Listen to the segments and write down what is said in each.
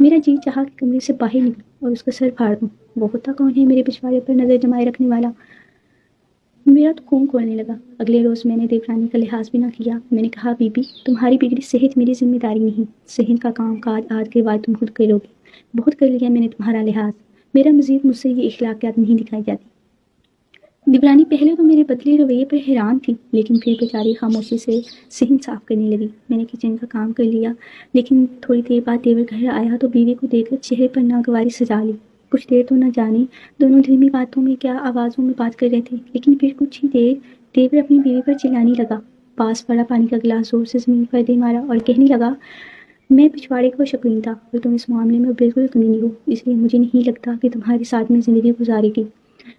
میرا جی چاہا کہ کمرے سے باہر نکلوں اور اس کا سر پھاڑ دوں۔ وہ ہوتا کون ہے میرے پچھواڑے پر نظر جمائے رکھنے والا؟ میرا تو خون کھولنے لگا۔ اگلے روز میں نے دیورانی کا لحاظ بھی نہ کیا۔ میں نے کہا بی بی تمہاری بگڑی صحت میری ذمہ داری نہیں، صحت کا کام کاج آج کے بعد تم خود کرو گی۔ بہت کر لیا میں نے تمہارا لحاظ، میرا مزید مجھ سے یہ اخلاقیات نہیں دکھائی جاتی۔ دیورانی پہلے تو میرے بدلے رویے پر حیران تھی، لیکن پھر بیچاری خاموشی سے صحن صاف کرنے لگی۔ میں نے کچن کا کام کر لیا، لیکن تھوڑی دیر بعد دیور گھر آیا تو بیوی کو دیکھ کر چہرے پر ناگواری سجا لی۔ کچھ دیر تو نہ جانے دونوں دھیمی باتوں میں کیا آوازوں میں بات کر رہے تھے، لیکن پھر کچھ ہی دیر دیور اپنی بیوی پر چلانے لگا، پاس پڑا پانی کا گلاس زور سے زمین پر دے مارا اور کہنے لگا میں پچھواڑے کا شوقین تھا اور تم اس معاملے میں بالکل کمینی ہو، اس لیے مجھے نہیں لگتا کہ تمہارے ساتھ میں زندگی گزارے گی۔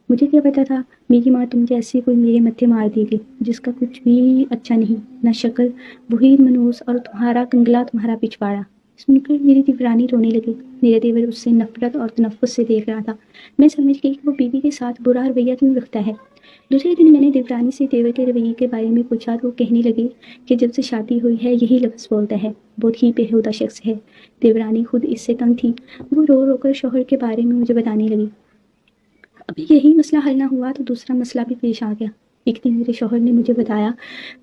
مجھے کیا پتا تھا میری ماں تم جیسی کوئی میرے متھے مار دے گی جس کا کچھ بھی اچھا نہیں، نہ شکل وہی منوس اور تمہارا کنگلا تمہارا پچھواڑا۔ سن کر میری دیورانی رونے لگی۔ میرا دیور اس سے نفرت اور تنفس سے دیکھ رہا تھا۔ میں سمجھ گئی کہ وہ بیوی کے ساتھ برا رویہ کیوں رکھتا ہے۔ دوسرے دن میں نے دیورانی سے دیور کے رویے کے بارے میں پوچھا تو وہ کہنے لگی کہ جب سے شادی ہوئی ہے یہی لفظ بولتا ہے، بہت ہی بےہودہ شخص ہے۔ دیورانی خود اس سے تنگ تھی، وہ رو رو کر شوہر کے بارے میں مجھے بتانے لگی۔ ابھی یہی مسئلہ حل نہ ہوا تو دوسرا مسئلہ بھی پیش آ گیا۔ ایک دن میرے شوہر نے مجھے بتایا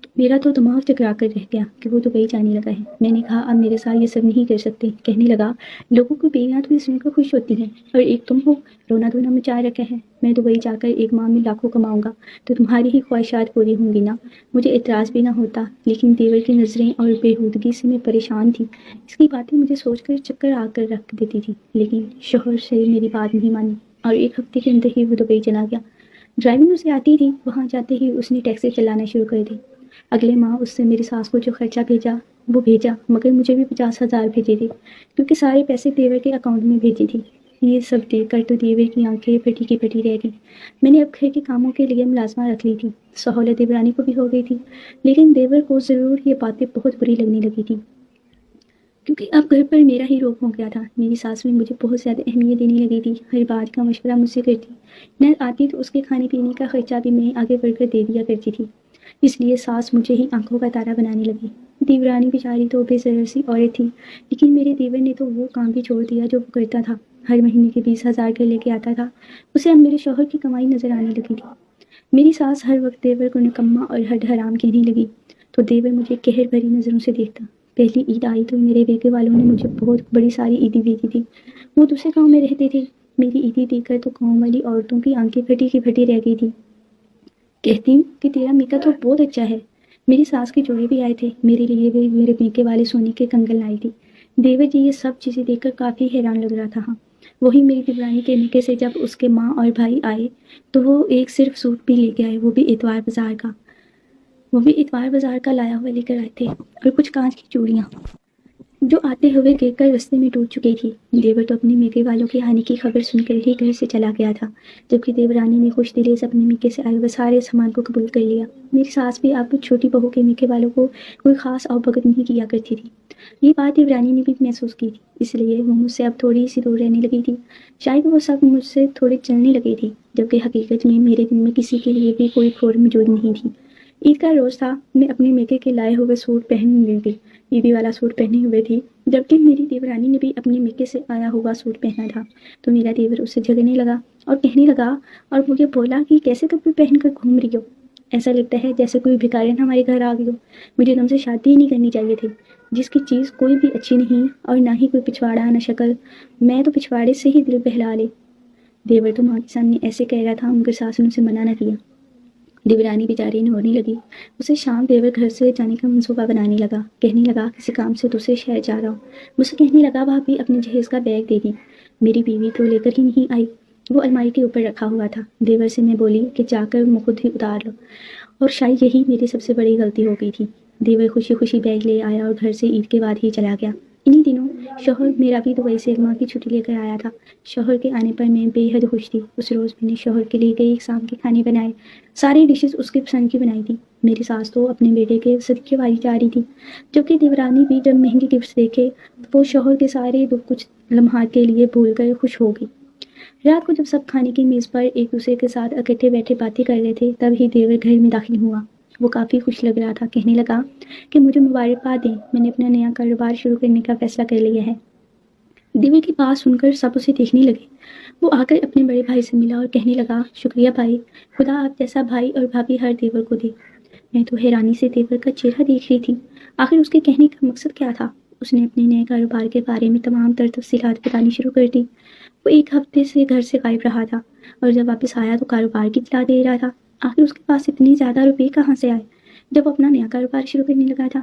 تو میرا تو دماغ چکرا کر رہ گیا کہ وہ دبئی جانے لگا ہے۔ میں نے کہا اب میرے ساتھ یہ سب نہیں کر سکتے۔ کہنے لگا لوگوں کو بیویاں تو یہ سن کر خوش ہوتی ہیں اور ایک تم ہو، رونا دھونا مچا رکھا ہے۔ میں دبئی جا کر ایک ماہ میں لاکھوں کماؤں گا تو تمہاری ہی خواہشات پوری ہوں گی نا۔ مجھے اعتراض بھی نہ ہوتا، لیکن دیور کی نظریں اور بےہودگی سے میں پریشان تھی۔ اس کی باتیں مجھے سوچ کر چکر آ کر رکھ دیتی تھی، لیکن شوہر سے میری بات نہیں مانی اور ایک ہفتے کے اندر ہی وہ دبئی چلا گیا۔ ڈرائیونگ اسے آتی تھی، وہاں جاتے ہی اس نے ٹیکسی چلانا شروع کر دی۔ اگلے ماہ اس سے میری ساس کو جو خرچہ بھیجا وہ بھیجا، مگر مجھے بھی 50,000 بھیجے تھے کیونکہ سارے پیسے دیور کے اکاؤنٹ میں بھیجے تھے۔ یہ سب دیکھ کر تو دیور کی آنکھیں پھٹی کی پھٹی رہ گئی۔ میں نے اب گھر کے کاموں کے لیے ملازمہ رکھ لی تھی، سہولت دیورانی کو بھی ہو گئی تھی، لیکن دیور کو ضرور یہ باتیں بہت بری لگنے لگی تھی کیونکہ اب گھر پر میرا ہی روب ہو گیا تھا۔ میری ساس بھی مجھے بہت زیادہ اہمیت دینے لگی تھی، ہر بات کا مشورہ مجھ سے کرتی، نہ آتی تو اس کے کھانے پینے کا خرچہ بھی میں آگے بڑھ کر دے دیا کرتی تھی، اس لیے ساس مجھے ہی آنکھوں کا تارا بنانے لگی۔ دیورانی بیچاری تو بے ضرر سی عورت تھی، لیکن میرے دیور نے تو وہ کام بھی چھوڑ دیا جو وہ کرتا تھا، ہر مہینے کے 20,000 گھر لے کے آتا تھا۔ اسے اب میرے شوہر کی کمائی نظر آنے لگی تھی۔ میری ساس ہر وقت دیور کو نکما اور ہڈ حرام کہنے لگی تو دیور مجھے قہر بھری نظروں سے دیکھتا۔ پہلی عید آئی تو میرے بیٹے والوں نے مجھے بہت بڑی ساری عیدی بھیجی تھی، وہ دوسرے گاؤں میں رہتے تھے۔ میری عیدی دیکھ کر تو گاؤں والی عورتوں کی آنکھیں پھٹی کی پھٹی رہ گئی تھی، کہتی ہوں کہ تیرا میکا تو بہت اچھا ہے۔ میری ساس کے جوڑے بھی آئے تھے، میرے لیے بھی میرے میکے والے سونے کے کنگن لائی تھی۔ دیور جی یہ سب چیزیں دیکھ کر کافی حیران لگ رہا تھا۔ ہاں وہی میری دیورانی کے میکے سے جب اس کے ماں اور بھائی آئے تو وہ ایک صرف سوٹ بھی لے کے آئے، وہ بھی اتوار بازار کا لایا ہوا لے کر آئے تھے، اور کچھ کانچ کی چوڑیاں جو آتے ہوئے گر کر رستے میں ٹوٹ چکی تھی۔ دیور تو اپنے میکے والوں کے آنے کی خبر سن کر ہی گھر سے چلا گیا تھا، جبکہ دیورانی نے خوش دلی سے اپنے میکے سے آئے ہوئے سارے سامان کو قبول کر لیا۔ میری ساس بھی اب چھوٹی بہو کے میکے والوں کو کوئی خاص آؤ بھگت نہیں کیا کرتی تھی۔ یہ بات دیورانی نے بھی محسوس کی تھی، اس لیے وہ مجھ سے اب تھوڑی سی دور رہنے لگی تھی۔ شاید وہ سب مجھ سے تھوڑے چلنے لگے تھی، جبکہ حقیقت میں میرے دل میں کسی کے لیے بھی کوئی کھوٹ موجود نہیں تھی۔ عید کا روز تھا، میں اپنے میکے کے لائے ہوئے سوٹ پہن لی تھی، عیدی والا سوٹ پہنے ہوئے تھی، جبکہ میری دیورانی نے بھی اپنے میکے سے آیا ہوا سوٹ پہنا تھا۔ تو میرا دیور اس سے جھگڑنے لگا اور کہنے لگا اور مجھے بولا کہ کیسے کپڑے پہن کر گھوم رہی ہو، ایسا لگتا ہے جیسے کوئی بھکارین ہمارے گھر آ گئی ہو، مجھے تم سے شادی ہی نہیں کرنی چاہیے تھی، جس کی چیز کوئی بھی اچھی نہیں اور نہ ہی کوئی پچھواڑا نہ شکل، میں تو پچھواڑے سے ہی دل بہلا لے۔ دیور تو ماں کے سامنے ایسے کہہ رہا تھا مگر ساس نے اسے منع نہ کیا۔ دیورانی بیچاری رونے لگی۔ اسے شام دیور گھر سے جانے کا منصوبہ بنانے لگا، کہنے لگا کسی کام سے دوسرے شہر جا رہا ہوں۔ مجھ سے کہنے لگا بھابھی اپنے جہیز کا بیگ دے دی۔ میری بیوی تو لے کر ہی نہیں آئی، وہ الماری کے اوپر رکھا ہوا تھا۔ دیور سے میں بولی کہ جا کر خود ہی اتار لو، اور شاید یہی میری سب سے بڑی غلطی ہو گئی تھی۔ دیور خوشی خوشی بیگ لے آیا اور گھر سے عید کے بعد ہی چلا گیا۔ انہی دنوں شوہر میرا بھی دبئی سے ایک ماہ کی چھٹی لے کر آیا تھا۔ شوہر کے آنے پر میں بے حد خوش تھی۔ اس روز میں نے شوہر کے لیے کئی اقسام کے کھانے بنائے، ساری ڈشز اس کے پسند کی بنائی تھی۔ میری ساس تو اپنے بیٹے کے صدقے والی جا رہی تھی، جبکہ دیورانی بھی جب مہنگے گفٹس دیکھے تو وہ شوہر کے سارے دکھ کچھ لمحات کے لیے بھول کر خوش ہو گئی۔ رات کو جب سب کھانے کی میز پر ایک دوسرے کے ساتھ اکٹھے بیٹھے باتیں کر رہے تھے تب ہی دیور گھر میں داخل ہوا۔ وہ کافی خوش لگ رہا تھا، کہنے لگا کہ مجھے مبارکباد دیں، میں نے اپنا نیا کاروبار شروع کرنے کا فیصلہ کر لیا ہے۔ دیور کی بات سن کر سب اسے دیکھنے لگے۔ وہ آ کر اپنے بڑے بھائی سے ملا اور کہنے لگا، شکریہ بھائی، خدا آپ جیسا بھائی اور بھابھی ہر دیور کو دے۔ میں تو حیرانی سے دیور کا چہرہ دیکھ رہی تھی، آخر اس کے کہنے کا مقصد کیا تھا؟ اس نے اپنے نئے کاروبار کے بارے میں تمام تر تفصیلات بتانی شروع کر دی۔ وہ 1 ہفتے سے گھر سے غائب رہا تھا اور جب واپس آیا تو کاروبار کی اطلاع دے رہا تھا۔ آخر اس کے پاس اتنے زیادہ روپے کہاں سے آئے جب وہ اپنا نیا کاروبار شروع کرنے لگا تھا؟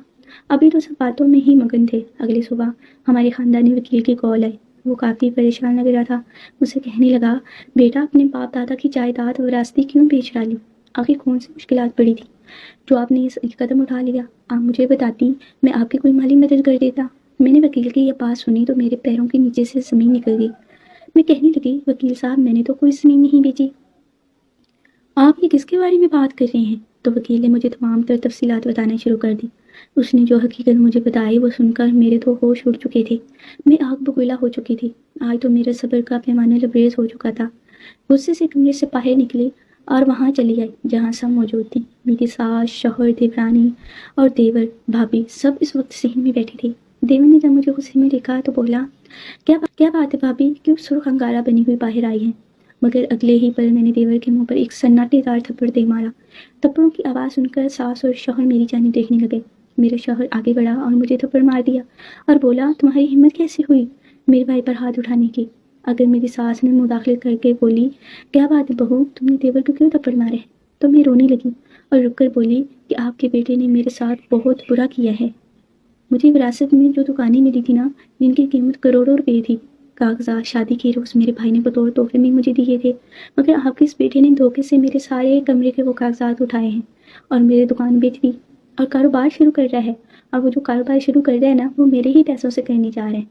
ابھی تو سب باتوں میں ہی مگن تھے۔ اگلی صبح ہمارے خاندانی وکیل کی کال آئی۔ وہ کافی پریشان لگ رہا تھا۔ مجھ سے کہنے لگا، بیٹا اپنے باپ دادا کی جائیداد وراثتی کیوں بیچ ڈالی؟ آخر کون سی مشکلات پڑی تھی جو آپ نے یہ قدم اٹھا لیا؟ آپ مجھے بتاتی، میں آپ کی کوئی مالی مدد کر دیتا۔ میں نے وکیل کی یہ بات سنی تو میرے پیروں کے نیچے سے زمین نکل گئی۔ میں کہنے لگی، وکیل صاحب، میں نے تو کوئی زمین نہیں بیچی۔ آپ یہ کس کے بارے میں بات کر رہے ہیں؟ تو وکیل نے مجھے تمام تر تفصیلات بتانا شروع کر دی۔ اس نے جو حقیقت مجھے بتائی وہ سن کر میرے تو ہوش اڑ چکے تھے۔ میں آگ بگولا ہو چکی تھی۔ آج تو میرا صبر کا پیمانہ لبریز ہو چکا تھا۔ غصے سے کمرے سے باہر نکلی اور وہاں چلی آئی جہاں سب موجود تھے۔ میری ساس، شوہر، دیورانی اور دیور بھابھی سب اس وقت صحن میں بیٹھے تھے۔ دیور نے جب مجھے غصے میں دیکھا تو بولا، کیا بات ہے بھابھی، کیوں سرخ انگارہ بنی ہوئی باہر آئی ہیں؟ مگر اگلے ہی پل میں نے دیور کے منہ پر ایک سناٹے دار تھپڑ دے مارا۔ تھپڑوں کی آواز سن کر ساس اور شوہر میری جانب دیکھنے لگے۔ میرا شوہر آگے بڑھا اور مجھے تھپڑ مار دیا اور بولا، تمہاری ہمت کیسے ہوئی میرے بھائی پر ہاتھ اٹھانے کی؟ اگر میری ساس نے مداخلت کر کے بولی، کیا بات ہے بہو، تم نے دیور کو کیوں تھپڑ مارے؟ تو میں رونے لگی اور رک کر بولی کہ آپ کے بیٹے نے میرے ساتھ بہت برا کیا ہے۔ مجھے وراثت میں جو دکانیں ملی تھی نا، جن کی قیمت کروڑوں روپے تھی، کاغذات شادی کے روز میرے بھائی نے بطور تحفے میں مجھے دیے تھے، مگر آپ کے اس بیٹے نے دھوکے سے میرے سارے کمرے کے وہ کاغذات اٹھائے ہیں اور میرے دکان بیچ دی اور کاروبار شروع کر رہا ہے۔ اور وہ جو کاروبار شروع کر رہا ہے نا، وہ میرے ہی پیسوں سے کرنے جا رہے ہیں۔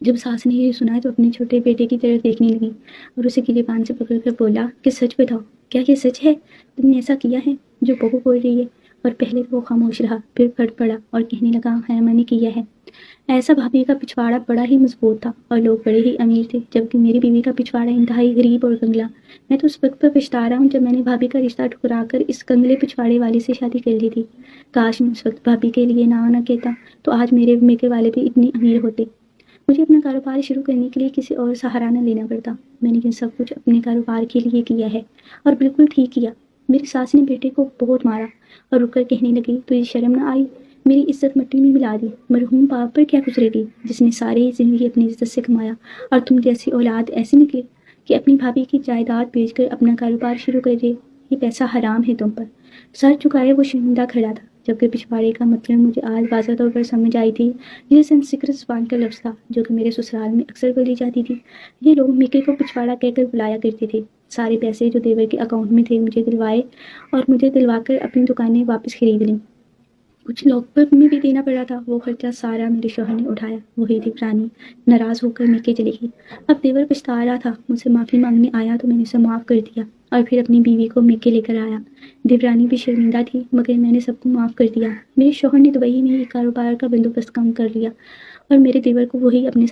جب ساس نے یہ سنا تو اپنے چھوٹے بیٹے کی طرف دیکھنے لگی اور اسے گریبان سے پکڑ کر بولا کہ سچ بتاؤ، کیا یہ سچ ہے؟ تم نے ایسا کیا ہے جو بہو بول رہی ہے؟ اور پہلے وہ خاموش رہا، پھر پھٹ پڑا اور کہنے لگا، ہاں میں نے کیا ہے۔ ایسا بھابھی کا پچھواڑا بڑا ہی مضبوط تھا اور لوگ بڑے ہی امیر تھے، جبکہ میری بیوی کا پچھواڑا انتہائی غریب اور کنگلا۔ میں تو اس وقت پر پچھتا رہا ہوں جب میں نے بھابھی کا رشتہ ٹھکرا کر اس کنگلے پچھواڑے والے سے شادی کر لی تھی۔ کاش میں اس وقت بھابھی کے لیے نہ کہتا تو آج میرے میکے والے بھی اتنے امیر ہوتے۔ مجھے اپنا کاروبار شروع کرنے کے لیے کسی اور سہارا نہ لینا پڑتا۔ میں نے یہ سب کچھ اپنے کاروبار کے لیے کیا ہے اور بالکل ٹھیک کیا۔ میری ساس نے بیٹے کو بہت مارا اور رک کر کہنے لگی، تجھے شرم نہ آئی؟ میری عزت مٹی میں ملا دی۔ مرحوم باپ پر کیا گزرے گی جس نے ساری زندگی اپنی عزت سے کمایا، اور تم جیسی اولاد ایسے نکلے کہ اپنی بھابھی کی جائیداد بیچ کر اپنا کاروبار شروع کر دے۔ یہ پیسہ حرام ہے تم پر۔ سر چکائے وہ شرمندہ کھڑا تھا، جبکہ پچھواڑے کا مطلب مجھے آج واضح طور پر سمجھ آئی تھی۔ یہ سنسکرت زبان کا لفظ تھا جو کہ میرے سسرال میں اکثر بولی جاتی تھی۔ یہ لوگ میکے کو پچھواڑا کہہ کر بلایا کرتے تھے۔ سارے پیسے جو دیور کے اکاؤنٹ میں تھے مجھے دلوائے اور مجھے دلوا کر اپنی دکانیں واپس خرید لیں۔ کچھ لوگ پر میں بھی دینا پڑا تھا، وہ خرچہ سارا میرے شوہر نے اٹھایا۔ وہی دیورانی ناراض ہو کر میکے چلی گئی۔ اب دیور پچھتا رہا تھا۔ مجھ سے معافی مانگنے آیا تو میں نے اسے معاف کر دیا اور پھر اپنی بیوی کو میکے لے کر آیا۔ دیورانی بھی شرمندہ تھی مگر میں نے سب کو معاف کر دیا۔ میرے شوہر نے دبئی میں ایک کاروبار کا بندوبست کم کر لیا اور میرے دیور کو وہی اپنے